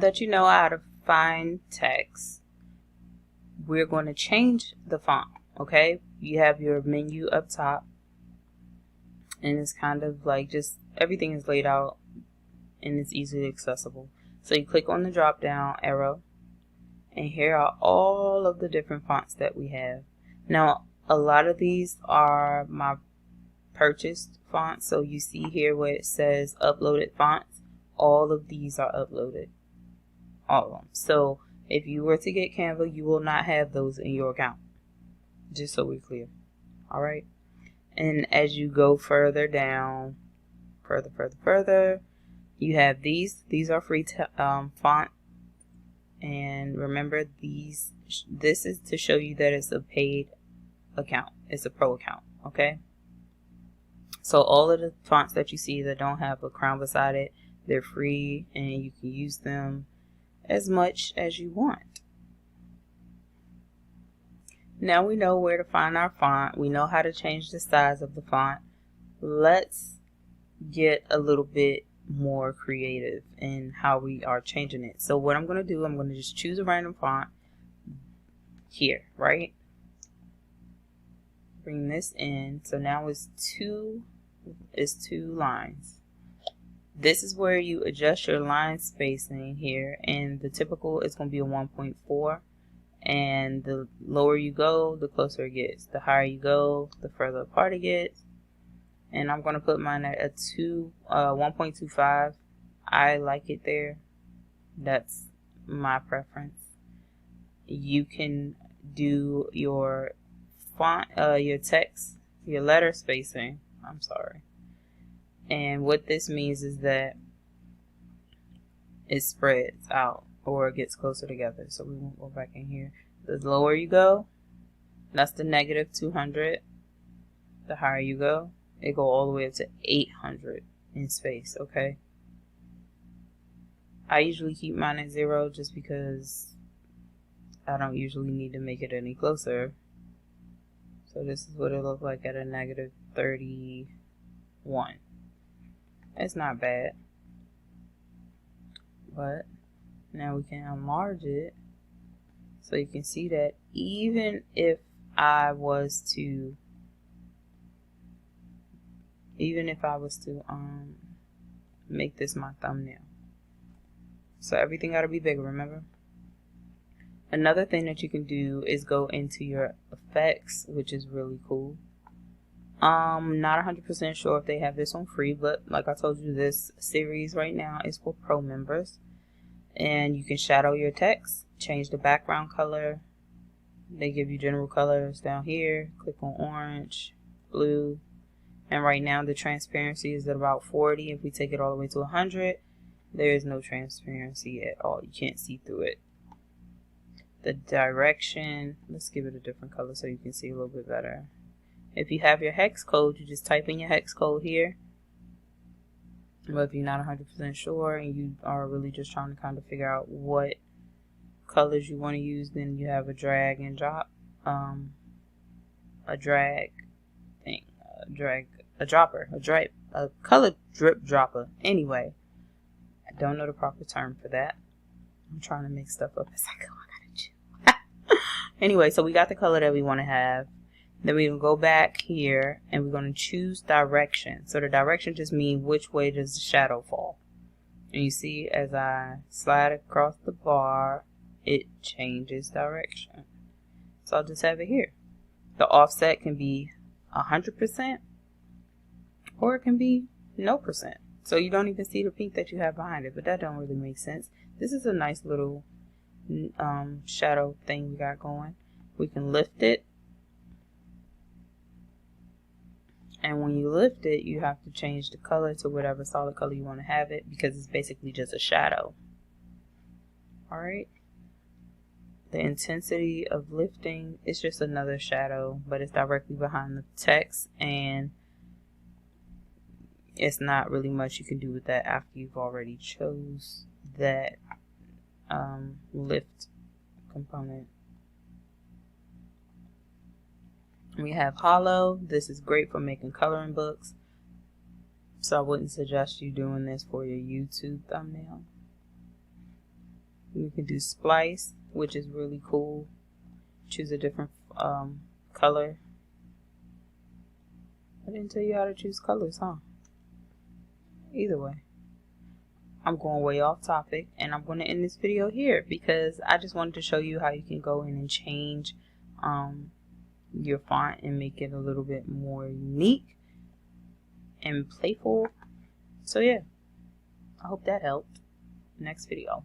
that you know how to find text, we're going to change the font. Okay, you have your menu up top, and it's kind of like just everything is laid out and it's easily accessible. So you click on the drop down arrow, and here are all of the different fonts that we have. Now a lot of these are my purchased fonts, so you see here where it says uploaded fonts, all of these are uploaded, all of them. So if you were to get Canva, you will not have those in your account, just so we're clear. Alright, and as you go further down, further, you have these are free font, and remember this is to show you that it's a paid account, it's a pro account. Okay, so all of the fonts that you see that don't have a crown beside it, they're free and you can use them as much as you want. Now we know where to find our font, we know how to change the size of the font. Let's get a little bit more creative in how we are changing it. So what I'm going to do, I'm going to just choose a random font here, right? Bring this in, so now it's two lines. This is where you adjust your line spacing here, and the typical is going to be a 1.4, and the lower you go, the closer it gets. The higher you go, the further apart it gets. And I'm going to put mine at a 1.25. I like it there. That's my preference. You can do your font, your text, your letter spacing. I'm sorry. And what this means is that it spreads out or it gets closer together. So we won't go back in here. The lower you go, that's the -200. The higher you go, it go all the way up to 800 in space. Okay, I usually keep mine at 0 just because I don't usually need to make it any closer. So this is what it looks like at a -31. It's not bad, but now we can enlarge it so you can see that even if I was to make this my thumbnail. So everything got to be bigger, remember? Another thing that you can do is go into your effects, which is really cool. Not 100% sure if they have this on free, but like I told you, this series right now is for pro members. And you can shadow your text, change the background color. They give you general colors down here. Click on orange, blue. And right now the transparency is at about 40. If we take it all the way to 100, there is no transparency at all. You can't see through it. The direction, let's give it a different color so you can see a little bit better. If you have your hex code, you just type in your hex code here. But if you're not 100% sure and you are really just trying to kind of figure out what colors you want to use, then you have a drag and drop, a color drip dropper. Anyway, I don't know the proper term for that. I'm trying to make stuff up as I go. I gotta chew. Anyway, so we got the color that we want to have. Then we will go back here and we're going to choose direction. So the direction just means which way does the shadow fall. And you see as I slide across the bar, it changes direction. So I'll just have it here. The offset can be 100% or it can be no %. So you don't even see the pink that you have behind it, but that don't really make sense. This is a nice little shadow thing we got going. We can lift it. And when you lift it, you have to change the color to whatever solid color you want to have it, because it's basically just a shadow. Alright. The intensity of lifting is just another shadow, but it's directly behind the text, and it's not really much you can do with that after you've already chose that lift component. We have hollow. This is great for making coloring books, so I wouldn't suggest you doing this for your YouTube thumbnail. You can do splice, which is really cool. Choose a different color. I didn't tell you how to choose colors, huh? Either way, I'm going way off topic, and I'm going to end this video here because I just wanted to show you how you can go in and change your font and make it a little bit more unique and playful. So yeah, I hope that helped. Next video.